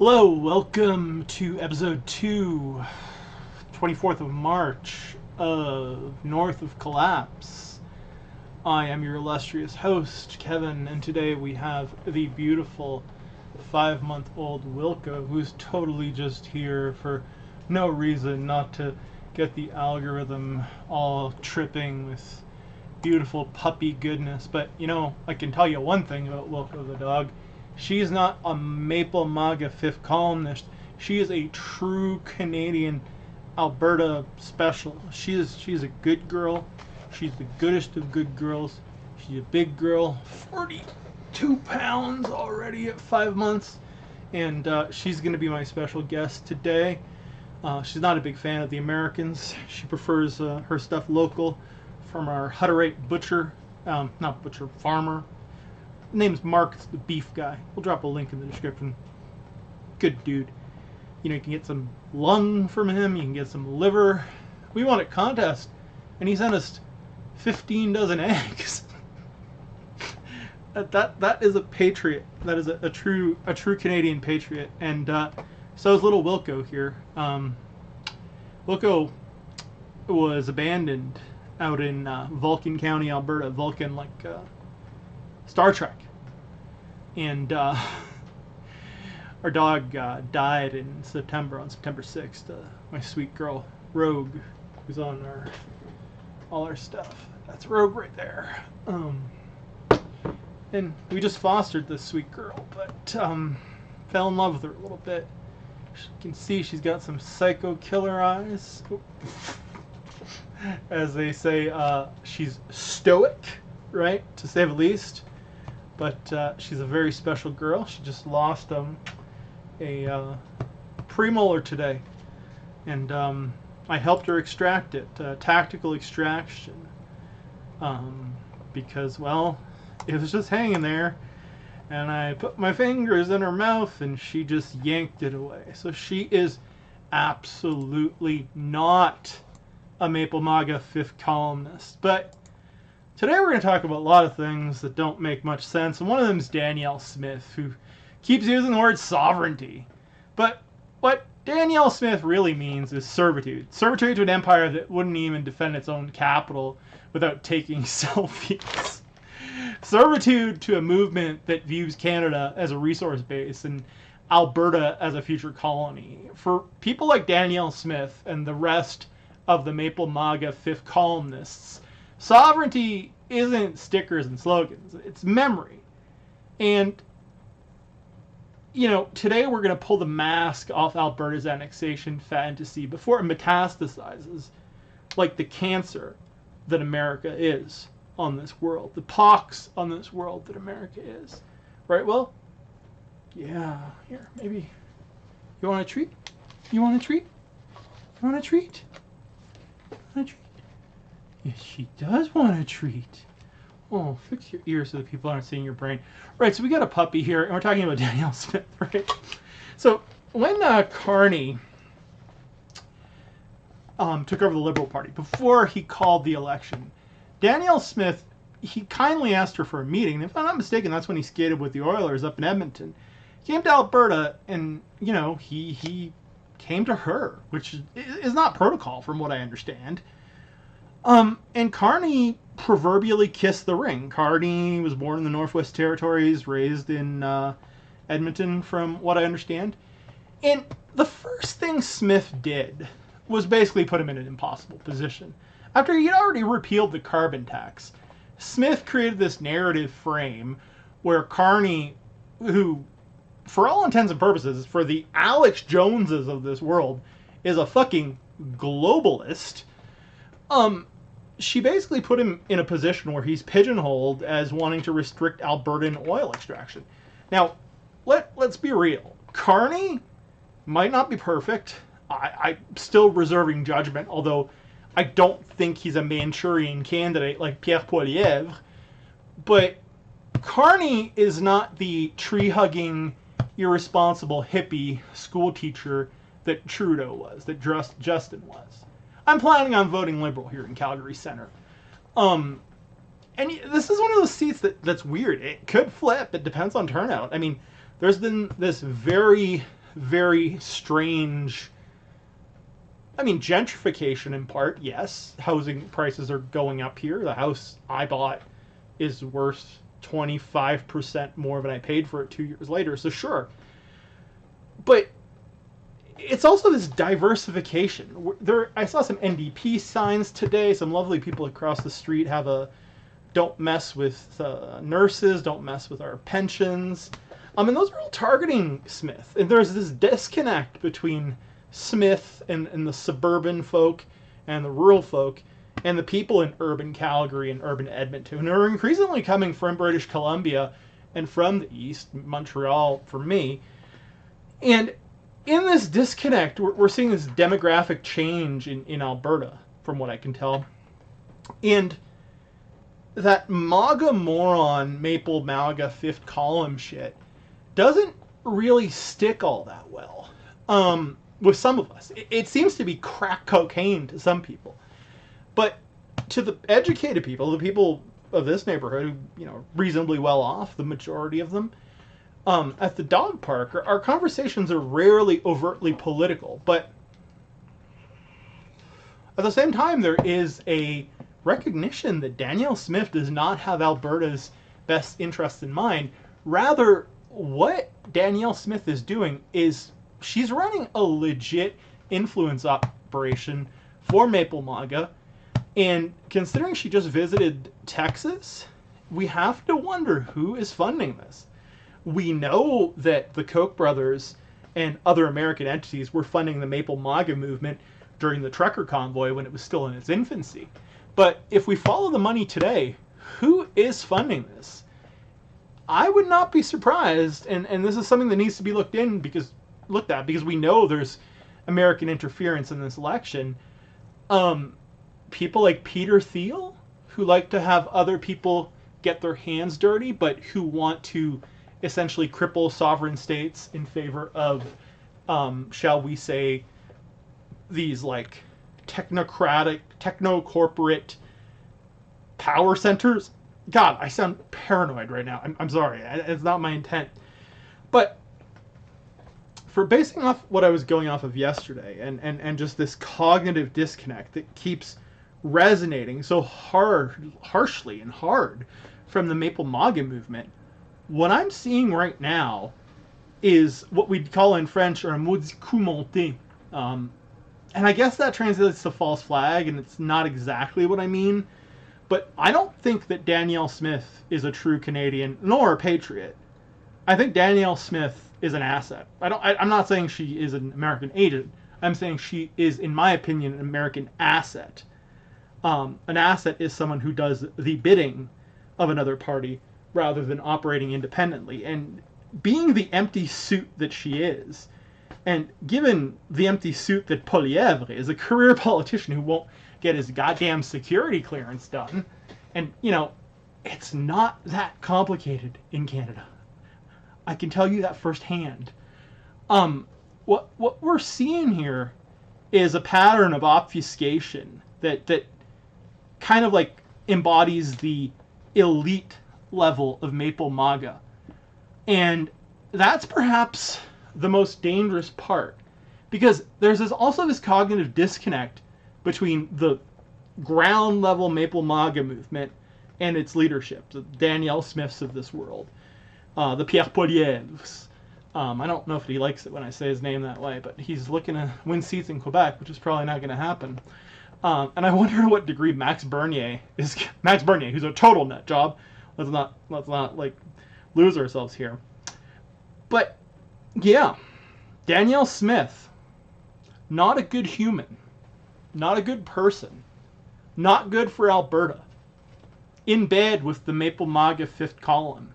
Hello, welcome to episode 2, 24th of March of North of Collapse. I am your illustrious host, Kevin, and today we have the beautiful 5-month-old Wilco, who's totally just here for no reason, not to get the algorithm all tripping with beautiful puppy goodness. But, I can tell you one thing about Wilco the dog. She's not a Maple MAGA fifth columnist. She is a true Canadian Alberta special. She's a good girl. She's the goodest of good girls. She's a big girl, 42 pounds already at 5 months. And she's going to be my special guest today. She's not a big fan of the Americans. She prefers her stuff local from our Hutterite butcher, not butcher, farmer. Name's Mark, the beef guy. We'll drop a link in the description. Good dude. You can get some lung from him, you can get some liver. We won a contest, and he sent us 15 dozen eggs. that is a patriot. That is a true Canadian patriot. And so is little Wilco here. Wilco was abandoned out in Vulcan County, Alberta. Vulcan, like Star Trek. And our dog died on September 6th. My sweet girl, Rogue, who's on all our stuff. That's Rogue right there. And we just fostered this sweet girl, but fell in love with her a little bit. You can see she's got some psycho killer eyes. As they say, she's stoic, right, to say the least. But she's a very special girl. She just lost a premolar today, and I helped her extract it, tactical extraction, because, well, it was just hanging there, and I put my fingers in her mouth, and she just yanked it away. So she is absolutely not a Maple MAGA fifth columnist, but today we're going to talk about a lot of things that don't make much sense, and one of them is Danielle Smith, who keeps using the word sovereignty. But what Danielle Smith really means is servitude. Servitude to an empire that wouldn't even defend its own capital without taking selfies. Servitude to a movement that views Canada as a resource base and Alberta as a future colony. For people like Danielle Smith and the rest of the Maple MAGA fifth columnists, sovereignty isn't stickers and slogans. It's memory. And, today we're going to pull the mask off Alberta's annexation fantasy before it metastasizes like the cancer that America is on this world. The pox on this world that America is. Right? Well, yeah. Here, maybe. You want a treat? You want a treat? You want a treat? You want a treat? Yes, she does want a treat. Oh, fix your ears so that people aren't seeing your brain. Right, so we got a puppy here, and we're talking about Danielle Smith, right? So when Carney took over the Liberal Party, before he called the election, Danielle Smith, he kindly asked her for a meeting. If I'm not mistaken, that's when he skated with the Oilers up in Edmonton. He came to Alberta, and, he came to her, which is not protocol from what I understand. And Carney proverbially kissed the ring. Carney was born in the Northwest Territories, raised in Edmonton, from what I understand. And the first thing Smith did was basically put him in an impossible position. After he'd already repealed the carbon tax, Smith created this narrative frame where Carney, who, for all intents and purposes, for the Alex Joneses of this world, is a fucking globalist, she basically put him in a position where he's pigeonholed as wanting to restrict Albertan oil extraction. Now, let's be real. Carney might not be perfect. I'm still reserving judgment, although I don't think he's a Manchurian candidate like Pierre Poilievre. But Carney is not the tree-hugging, irresponsible hippie school teacher that Trudeau was, that Justin was. I'm planning on voting Liberal here in Calgary Centre. And this is one of those seats that's weird. It could flip. It depends on turnout. I mean, there's been this very very strange. I mean, gentrification in part, yes. Housing prices are going up here. The house I bought is worth 25% more than I paid for it 2 years later, so sure. But it's also this diversification. I saw some NDP signs today. Some lovely people across the street have a "don't mess with nurses, don't mess with our pensions." And those are all targeting Smith. And there's this disconnect between Smith and the suburban folk and the rural folk and the people in urban Calgary and urban Edmonton who are increasingly coming from British Columbia and from the east, Montreal for me. And in this disconnect, we're seeing this demographic change in Alberta, from what I can tell. And that MAGA moron, Maple MAGA fifth column shit doesn't really stick all that well with some of us. It seems to be crack cocaine to some people. But to the educated people, the people of this neighborhood who, reasonably well off, the majority of them, at the dog park, our conversations are rarely overtly political. But at the same time, there is a recognition that Danielle Smith does not have Alberta's best interest in mind. Rather, what Danielle Smith is doing is she's running a legit influence operation for Maple MAGA. And considering she just visited Texas, we have to wonder who is funding this. We know that the Koch brothers and other American entities were funding the Maple MAGA movement during the Trucker Convoy when it was still in its infancy. But if we follow the money today, who is funding this? I would not be surprised, and this is something that needs to be looked at because we know there's American interference in this election. People like Peter Thiel, who like to have other people get their hands dirty, but who want to essentially cripple sovereign states in favor of, shall we say, these like technocratic, techno-corporate power centers. God, I sound paranoid right now. I'm sorry. It's not my intent. But for basing off what I was going off of yesterday and just this cognitive disconnect that keeps resonating so harshly and hard from the Maple MAGA movement, what I'm seeing right now is what we'd call in French un maudit coup monté. And I guess that translates to false flag, and it's not exactly what I mean. But I don't think that Danielle Smith is a true Canadian, nor a patriot. I think Danielle Smith is an asset. I'm not saying she is an American agent. I'm saying she is, in my opinion, an American asset. An asset is someone who does the bidding of another party rather than operating independently. And being the empty suit that she is, and given the empty suit that Poilievre is, a career politician who won't get his goddamn security clearance done, and, it's not that complicated in Canada. I can tell you that firsthand. What we're seeing here is a pattern of obfuscation that kind of like embodies the elite level of Maple MAGA. And that's perhaps the most dangerous part, because there's also this cognitive disconnect between the ground level Maple MAGA movement and its leadership, the Danielle Smiths of this world, the Pierre Poilievres. I don't know if he likes it when I say his name that way, but he's looking to win seats in Quebec, which is probably not going to happen. And I wonder to what degree Max Bernier, who's a total nut job. Let's not like lose ourselves here. But yeah, Danielle Smith, not a good human, not a good person, not good for Alberta. In bed with the Maple MAGA fifth column,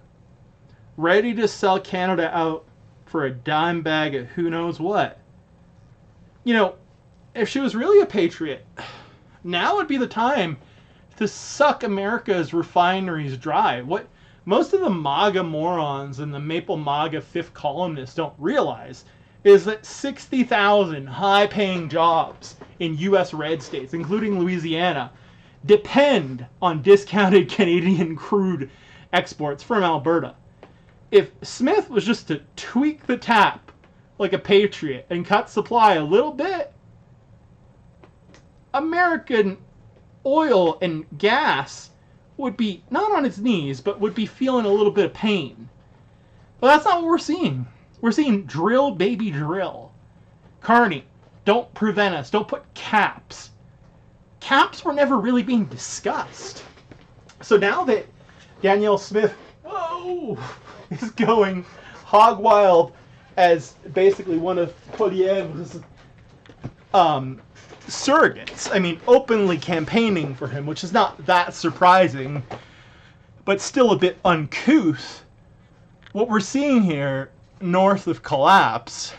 ready to sell Canada out for a dime bag of who knows what. If she was really a patriot, now would be the time to suck America's refineries dry. What most of the MAGA morons and the Maple MAGA fifth columnists don't realize is that 60,000 high-paying jobs in U.S. red states, including Louisiana, depend on discounted Canadian crude exports from Alberta. If Smith was just to tweak the tap like a patriot and cut supply a little bit, American oil and gas would be not on its knees, but would be feeling a little bit of pain. But that's not what we're seeing. We're seeing drill, baby, drill. Carney, don't prevent us. Don't put caps. Caps were never really being discussed. So now that Danielle Smith, is going hog wild as basically one of Poilievre's surrogates. I mean, openly campaigning for him, which is not that surprising, but still a bit uncouth. What we're seeing here, north of collapse,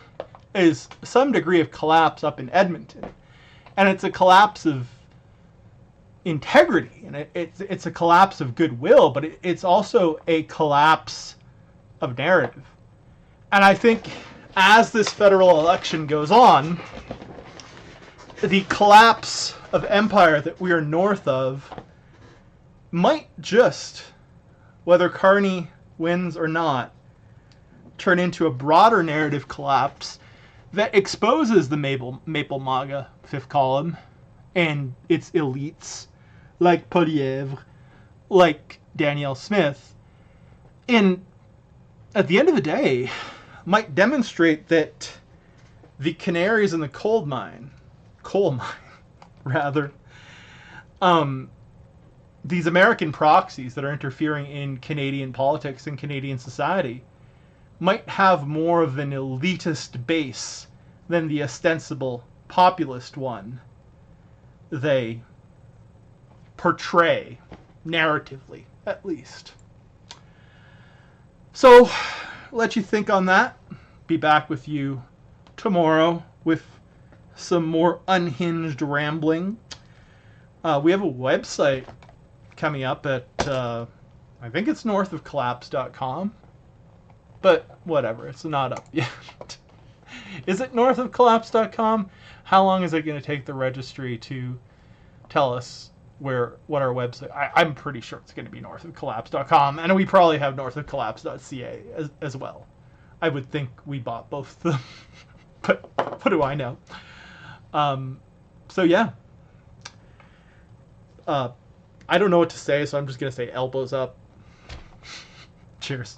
is some degree of collapse up in Edmonton. And it's a collapse of integrity, and it's a collapse of goodwill, but it's also a collapse of narrative. And I think as this federal election goes on, the collapse of empire that we are north of might just, whether Carney wins or not, turn into a broader narrative collapse that exposes the Maple MAGA fifth column and its elites, like Poilievre, like Danielle Smith, and at the end of the day, might demonstrate that the canaries in the coal mine, rather, these American proxies that are interfering in Canadian politics and Canadian society might have more of an elitist base than the ostensible populist one they portray, narratively at least. So, let you think on that. Be back with you tomorrow with some more unhinged rambling. We have a website coming up at, I think it's northofcollapse.com. But whatever, it's not up yet. Is it northofcollapse.com? How long is it going to take the registry to tell us what our website? I'm pretty sure it's going to be northofcollapse.com, and we probably have northofcollapse.ca as well. I would think we bought both of them, but what do I know? So yeah. I don't know what to say, so I'm just going to say elbows up. Cheers.